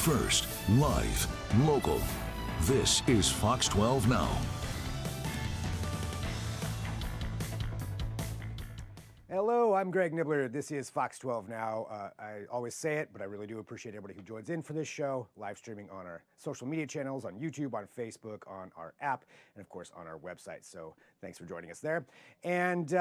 First, live, local. This is Fox 12 Now. Hello, I'm Greg Nibbler. This is Fox 12 Now. I always say it, but I really do appreciate everybody who joins in for this show, live streaming on our social media channels, on YouTube, on Facebook, on our app, and of course on our website. So thanks for joining us there. And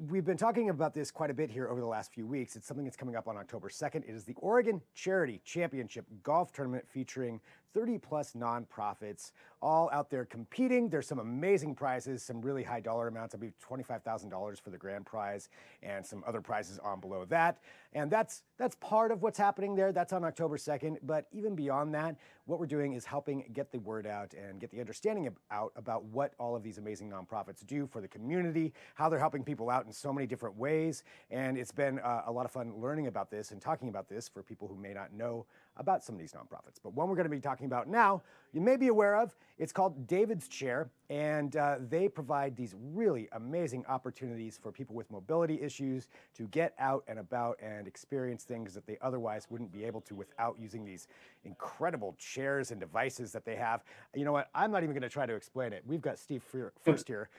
we've been talking about this quite a bit here over the last few weeks. It's something that's coming up on October 2nd. It is the Oregon Charity Championship Golf Tournament featuring 30 plus nonprofits all out there competing. There's some amazing prizes, some really high dollar amounts. I believe $25,000 for the grand prize and some other prizes on below that. And that's part of what's happening there. That's on October 2nd. But even beyond that, what we're doing is helping get the word out and get the understanding out about what all of these amazing nonprofits do for the community, how they're helping people out in so many different ways. And it's been a lot of fun learning about this and talking about this for people who may not know about some of these nonprofits. But one we're going to be talking about now, you may be aware of, it's called David's Chair, and they provide these really amazing opportunities for people with mobility issues to get out and about and experience things that they otherwise wouldn't be able to without using these incredible chairs and devices that they have. You know what? I'm not even going to try to explain it. We've got Steve Furst here,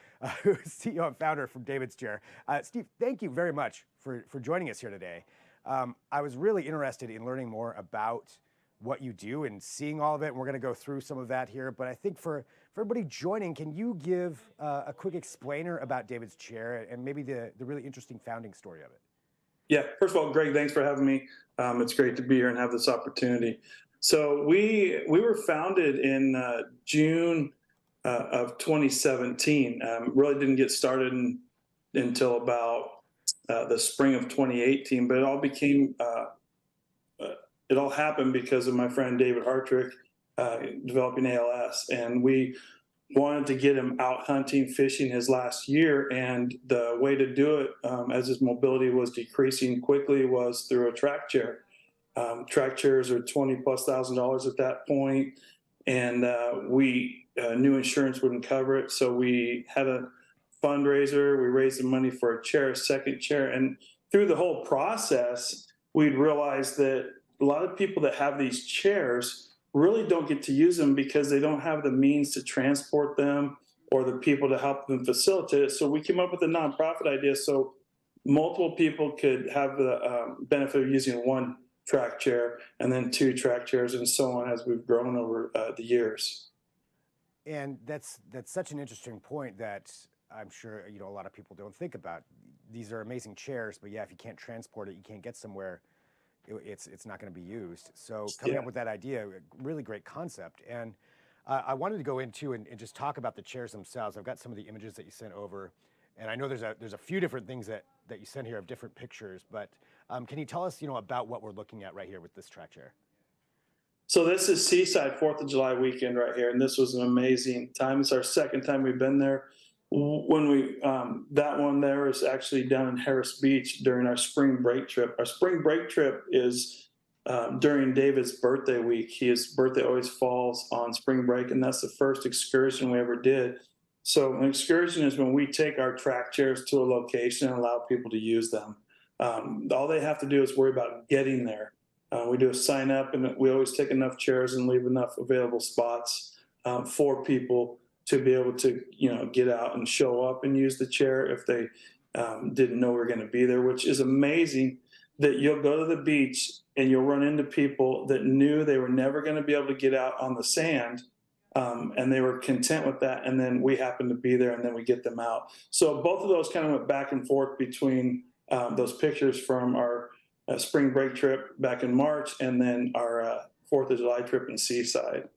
who's CEO and founder from David's Chair. Steve, thank you very much for joining us here today. I was really interested in learning more about what you do and seeing all of it, and we're going to go through some of that here. But I think for everybody joining, can you give a quick explainer about David's Chair and maybe the really interesting founding story of it? Yeah, first of all, Greg, thanks for having me. It's great to be here and have this opportunity. So we were founded in June of 2017. Really didn't get started until about the spring of 2018, but it all happened because of my friend David Hartrick developing ALS, and we wanted to get him out hunting, fishing his last year, and the way to do it, as his mobility was decreasing quickly, was through a track chair. Track chairs are $20,000+ at that point, and we knew insurance wouldn't cover it, so we had a fundraiser. We raised the money for a chair, a second chair, and through the whole process, we'd realized that a lot of people that have these chairs really don't get to use them because they don't have the means to transport them or the people to help them facilitate it. So we came up with a nonprofit idea so multiple people could have the benefit of using one track chair and then two track chairs and so on as we've grown over the years. And that's such an interesting point that I'm sure a lot of people don't think about. These are amazing chairs, but yeah, if you can't transport it, you can't get somewhere, it's not going to be used. So coming up with that idea, really great concept. And I wanted to go into and just talk about the chairs themselves. I've got some of the images that you sent over, and I know there's a few different things that you sent here of different pictures, but can you tell us about what we're looking at right here with this track chair? So this is Seaside 4th of July weekend right here, and this was an amazing time. It's our second time we've been there. When that one there is actually down in Harris Beach during our spring break trip. Our spring break trip is during David's birthday week. His birthday always falls on spring break, and that's the first excursion we ever did. So an excursion is when we take our track chairs to a location and allow people to use them. All they have to do is worry about getting there. We do a sign up, and we always take enough chairs and leave enough available spots for people to be able to, get out and show up and use the chair if they didn't know we were going to be there, which is amazing that you'll go to the beach and you'll run into people that knew they were never going to be able to get out on the sand, and they were content with that, and then we happen to be there, and then we get them out. So both of those kind of went back and forth between those pictures from our spring break trip back in March and then our 4th of July trip in Seaside.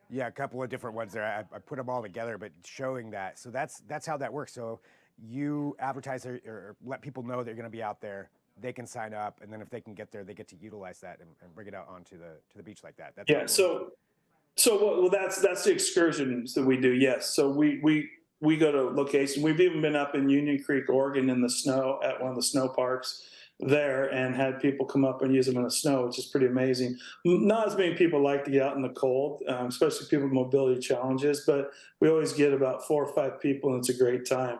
Yeah, a couple of different ones there. I put them all together, but showing that. So that's how that works. So you advertise or let people know they're going to be out there. They can sign up, and then if they can get there, they get to utilize that and bring it out onto the beach like that. That's well, that's the excursions that we do. Yes. So we go to location. We've even been up in Union Creek, Oregon, in the snow at one of the snow parks there and had people come up and use them in the snow, which is pretty amazing. Not as many people like to get out in the cold, especially people with mobility challenges, but we always get about 4 or 5 people, and it's a great time,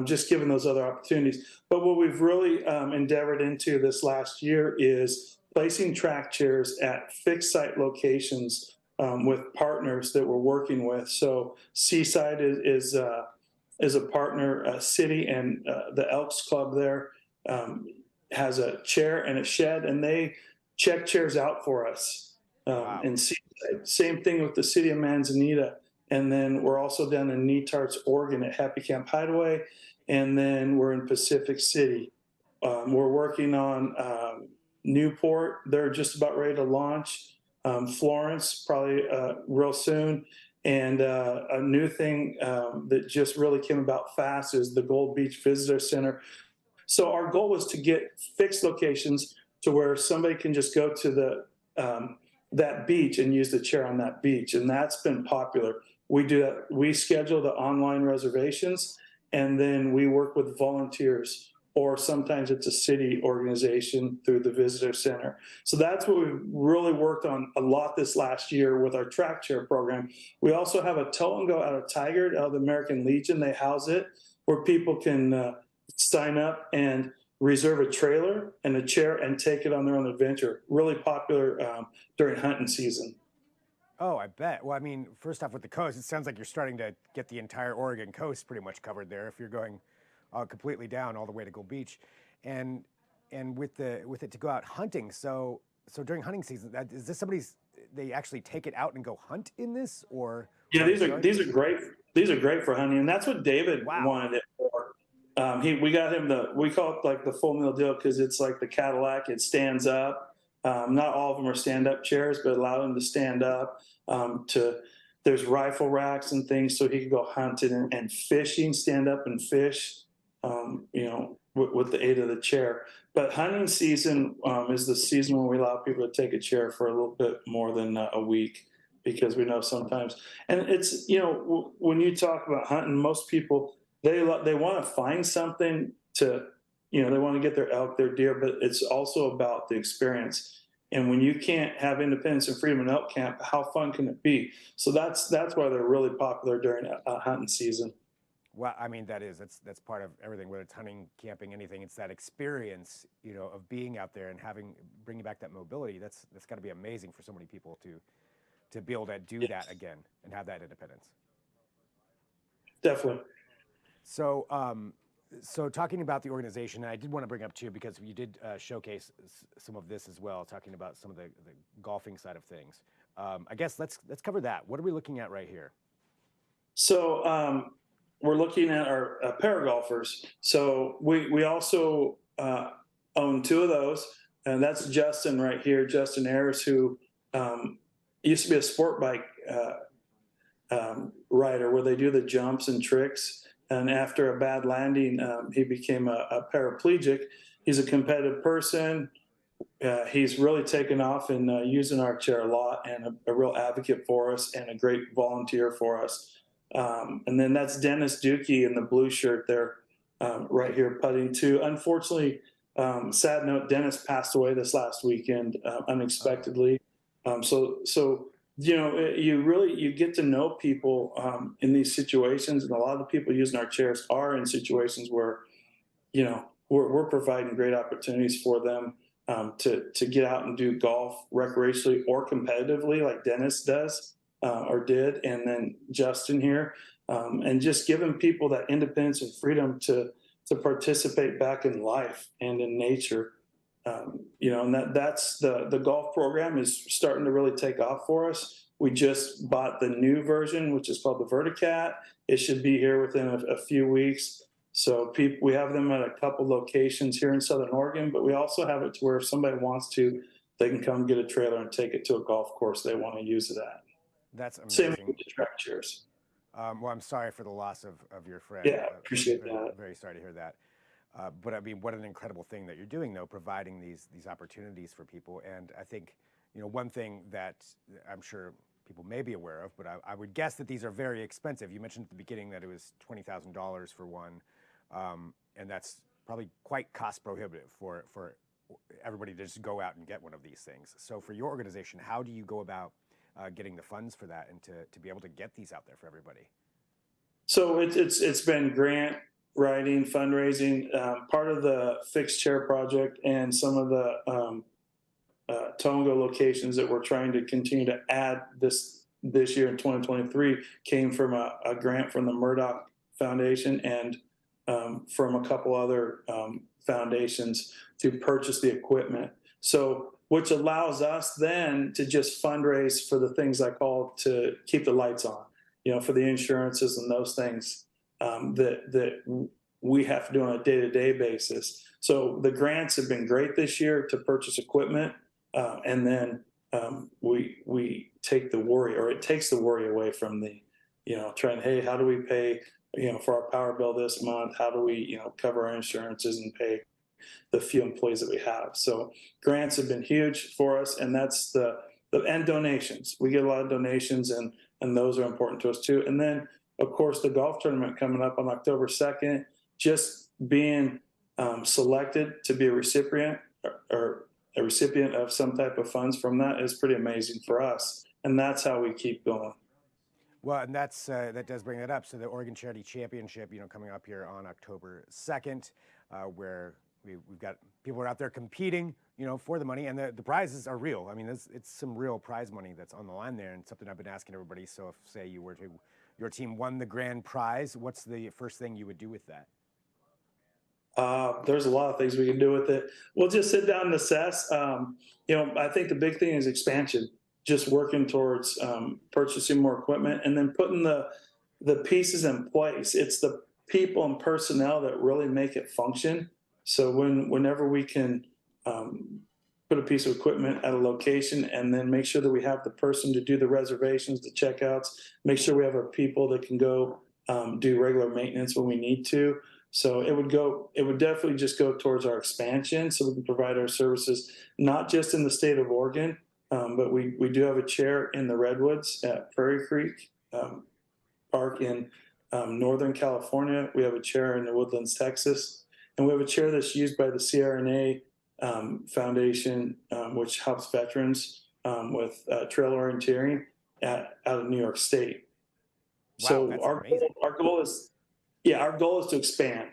just given those other opportunities. But what we've really endeavored into this last year is placing track chairs at fixed site locations with partners that we're working with. So Seaside is a partner city, and the Elks Club there has a chair and a shed, and they check chairs out for us. Wow. And same thing with the city of Manzanita. And then we're also down in Netarts, Oregon at Happy Camp Hideaway. And then we're in Pacific City. We're working on Newport. They're just about ready to launch. Florence, probably real soon. And a new thing that just really came about fast is the Gold Beach Visitor Center. So our goal was to get fixed locations to where somebody can just go to the that beach and use the chair on that beach, and that's been popular. We do that. We schedule the online reservations, and then we work with volunteers, or sometimes it's a city organization through the visitor center. So that's what we've really worked on a lot this last year with our track chair program. We also have a tow and go out of Tigard, out of the American Legion. They house it where people can sign up and reserve a trailer and a chair and take it on their own adventure. Really popular during hunting season. Oh, I bet. Well, I mean, first off, with the coast, it sounds like you're starting to get the entire Oregon coast pretty much covered there. If you're going completely down all the way to Gold Beach, and with it to go out hunting. So during hunting season, is this they actually take it out and go hunt in this, or? Yeah, these are great. These are great for hunting, and that's what David wanted it for. We got him we call it like the full meal deal because it's like the Cadillac. It stands up. Not all of them are stand-up chairs, but allow them to stand up. There's rifle racks and things, so he can go hunting and fishing, stand up and fish. With the aid of the chair. But hunting season is the season when we allow people to take a chair for a little bit more than a week, because we know sometimes. And it's when you talk about hunting, most people they want to find something to they want to get their elk, their deer, but it's also about the experience. And when you can't have independence and freedom in elk camp, how fun can it be? So that's why they're really popular during hunting season. Well, I mean, that's part of everything, whether it's hunting, camping, anything. It's that experience, of being out there and bringing back that mobility. That's got to be amazing for so many people to be able to do that again and have that independence. Definitely. So, so talking about the organization, I did want to bring up too, because you did showcase some of this as well, talking about some of the golfing side of things. I guess let's cover that. What are we looking at right here? So we're looking at our paragolfers. So we also own two of those, and that's Justin right here, Justin Ayers, who used to be a sport bike rider where they do the jumps and tricks. And after a bad landing, he became a paraplegic. He's a competitive person. He's really taken off and using our chair a lot, and a real advocate for us and a great volunteer for us. And then that's Dennis Dukey in the blue shirt there, right here putting too. Unfortunately, sad note, Dennis passed away this last weekend unexpectedly. So you get to know people in these situations, and a lot of the people using our chairs are in situations where we're providing great opportunities for them to get out and do golf recreationally or competitively, like Dennis does. Or did, and then Justin here, and just giving people that independence and freedom to participate back in life and in nature. And that's the golf program is starting to really take off for us. We just bought the new version, which is called the Verticat. It should be here within a few weeks. So we have them at a couple locations here in Southern Oregon, but we also have it to where if somebody wants to, they can come get a trailer and take it to a golf course they want to use it at. That's amazing. Same with the track chairs. Well, I'm sorry for the loss of your friend. Yeah, appreciate that. Very sorry to hear that. But I mean, what an incredible thing that you're doing, though, providing these opportunities for people. And I think, one thing that I'm sure people may be aware of, but I would guess that these are very expensive. You mentioned at the beginning that it was $20,000 for one, and that's probably quite cost prohibitive for everybody to just go out and get one of these things. So for your organization, how do you go about getting the funds for that and to be able to get these out there for everybody? So it's been grant writing, fundraising, part of the fixed chair project, and some of the Togo locations that we're trying to continue to add this year in 2023 came from a grant from the Murdoch Foundation and from a couple other foundations to purchase the equipment. So, which allows us then to just fundraise for the things I call to keep the lights on, for the insurances and those things that we have to do on a day-to-day basis. So the grants have been great this year to purchase equipment, and then we take the worry, or it takes the worry away from the, trying, hey, how do we pay, for our power bill this month? How do we, cover our insurances and pay the few employees that we have? So grants have been huge for us, and that's and donations. We get a lot of donations, and those are important to us too. And then, of course, the golf tournament coming up on October 2nd, just being selected to be a recipient or a recipient of some type of funds from that is pretty amazing for us. And that's how we keep going. Well, and that's that does bring that up. So the Oregon Charity Championship, coming up here on October 2nd, where we've got people are out there competing, for the money, and the prizes are real. I mean, it's some real prize money that's on the line there, and something I've been asking everybody. So if, say, your team won the grand prize, what's the first thing you would do with that? There's a lot of things we can do with it. We'll just sit down and assess. I think the big thing is expansion, just working towards purchasing more equipment and then putting the pieces in place. It's the people and personnel that really make it function. So whenever we can put a piece of equipment at a location and then make sure that we have the person to do the reservations, the checkouts, make sure we have our people that can go do regular maintenance when we need to. So it would definitely just go towards our expansion, so we can provide our services, not just in the state of Oregon, but we do have a chair in the Redwoods at Prairie Creek Park in Northern California. We have a chair in the Woodlands, Texas, and we have a chair that's used by the CRNA Foundation, which helps veterans with trail orienteering out of New York State. Wow, so that's our goal is to expand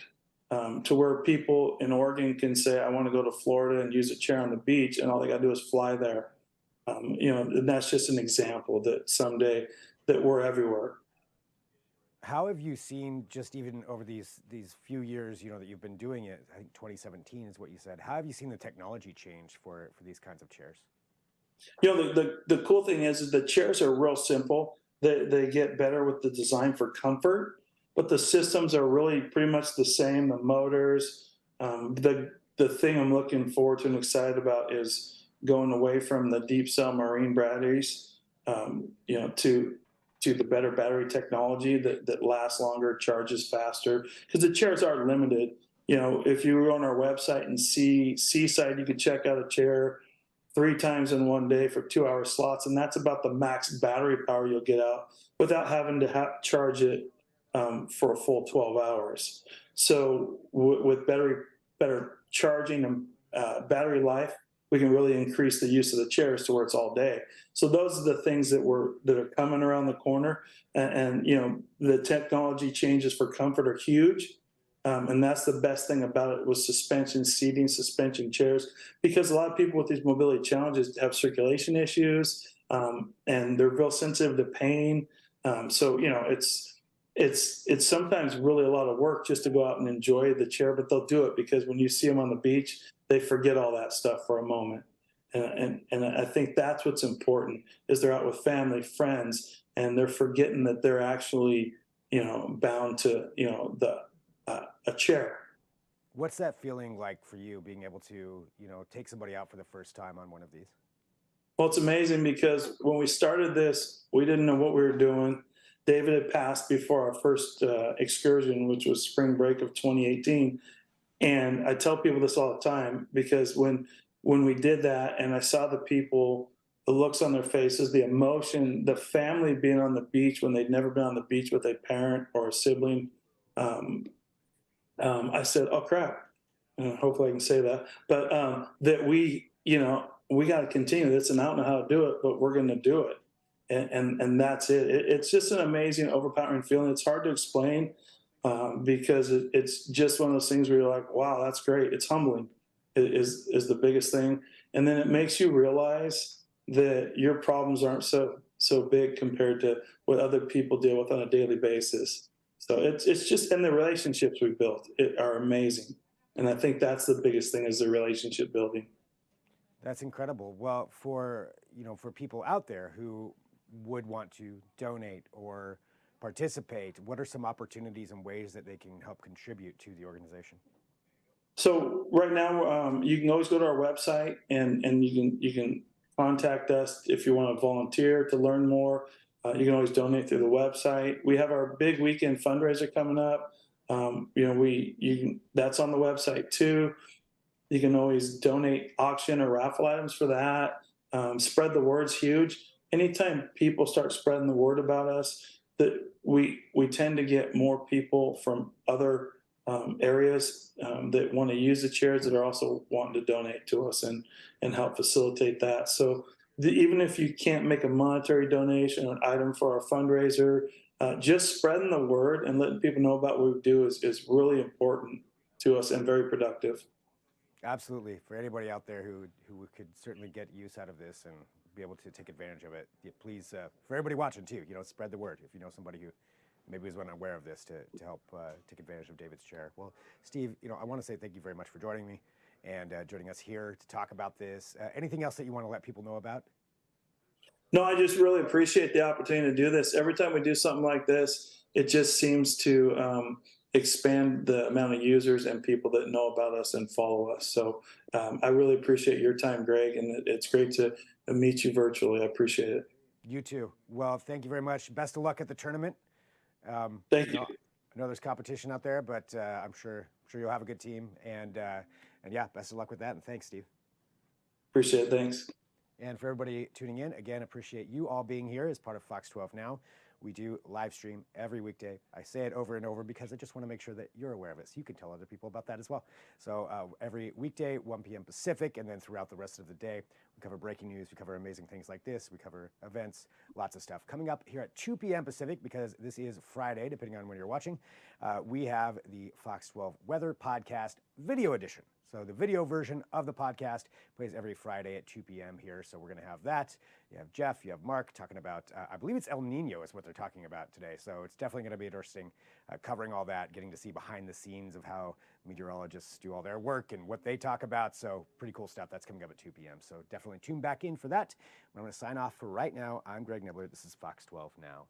to where people in Oregon can say, I want to go to Florida and use a chair on the beach, and all they got to do is fly there. And that's just an example that someday that we're everywhere. How have you seen, just even over these few years, that you've been doing it? I think 2017 is what you said. How have you seen the technology change for these kinds of chairs? The cool thing is the chairs are real simple. They get better with the design for comfort, but the systems are really pretty much the same. The motors, the thing I'm looking forward to and excited about is going away from the deep cell marine batteries, to the better battery technology that lasts longer, charges faster, because the chairs are limited. If you were on our website and see Seaside, you could check out a chair 3 times in one day for 2-hour slots, and that's about the max battery power you'll get out without having to charge it for a full 12 hours. So with better charging and battery life, we can really increase the use of the chairs to where it's all day. So those are the things that are coming around the corner, and the technology changes for comfort are huge. And that's the best thing about it, was suspension seating, suspension chairs, because a lot of people with these mobility challenges have circulation issues, and they're real sensitive to pain. So it's sometimes really a lot of work just to go out and enjoy the chair, but they'll do it because when you see them on the beach, they forget all that stuff for a moment. And I think that's what's important, is they're out with family, friends, and they're forgetting that they're actually, bound to, a chair. What's that feeling like for you, being able to, take somebody out for the first time on one of these? Well, it's amazing because when we started this, we didn't know what we were doing. David had passed before our first excursion, which was spring break of 2018. And I tell people this all the time, because when we did that and I saw the people, the looks on their faces, the emotion, the family being on the beach when they'd never been on the beach with a parent or a sibling, I said, oh, crap. Hopefully I can say that. But that we got to continue this, and I don't know how to do it, but we're going to do it. And that's it. It's just an amazing, overpowering feeling. It's hard to explain because it's just one of those things where you're like, wow, that's great. It's humbling. is the biggest thing. And then it makes you realize that your problems aren't so big compared to what other people deal with on a daily basis. So it's just, and the relationships we built are amazing. And I think that's the biggest thing, is the relationship building. That's incredible. Well, for for people out there who would want to donate or participate, what are some opportunities and ways that they can help contribute to the organization? So right now, you can always go to our website, and you can contact us if you want to volunteer to learn more. You can always donate through the website. We have our big weekend fundraiser coming up. That's on the website too. You can always donate auction or raffle items for that. Spread the word's huge. Anytime people start spreading the word about us, that we tend to get more people from other areas that want to use the chairs, that are also wanting to donate to us and help facilitate that. So even if you can't make a monetary donation or an item for our fundraiser, just spreading the word and letting people know about what we do is really important to us and very productive. Absolutely. For anybody out there who could certainly get use out of this and be able to take advantage of it, please, for everybody watching too, spread the word. If you know somebody who maybe is unaware of this, to help take advantage of David's chair. Well, Steve, I want to say thank you very much for joining me and joining us here to talk about this. Anything else that you want to let people know about? No, I just really appreciate the opportunity to do this. Every time we do something like this, it just seems to expand the amount of users and people that know about us and follow us. So I really appreciate your time, Greg, and it's great to meet you virtually. I appreciate it. You too. Well, thank you very much. Best of luck at the tournament. Thank you. I know there's competition out there, but I'm sure you'll have a good team. And yeah, best of luck with that. And thanks, Steve. Appreciate it. Thanks. And for everybody tuning in, again, appreciate you all being here as part of Fox 12 Now. We do live stream every weekday. I say it over and over because I just want to make sure that you're aware of it, so you can tell other people about that as well. So every weekday, 1 p.m. Pacific, and then throughout the rest of the day, we cover breaking news, we cover amazing things like this, we cover events, lots of stuff. Coming up here at 2 p.m. Pacific, because this is Friday, depending on when you're watching, we have the Fox 12 Weather Podcast Video Edition. So the video version of the podcast plays every Friday at 2 p.m. here. So we're going to have that. You have Jeff, you have Mark talking about, I believe it's El Nino is what they're talking about today. So it's definitely going to be interesting covering all that, getting to see behind the scenes of how meteorologists do all their work and what they talk about. So pretty cool stuff. That's coming up at 2 p.m. So definitely tune back in for that. I'm going to sign off for right now. I'm Greg Nibbler. This is Fox 12 Now.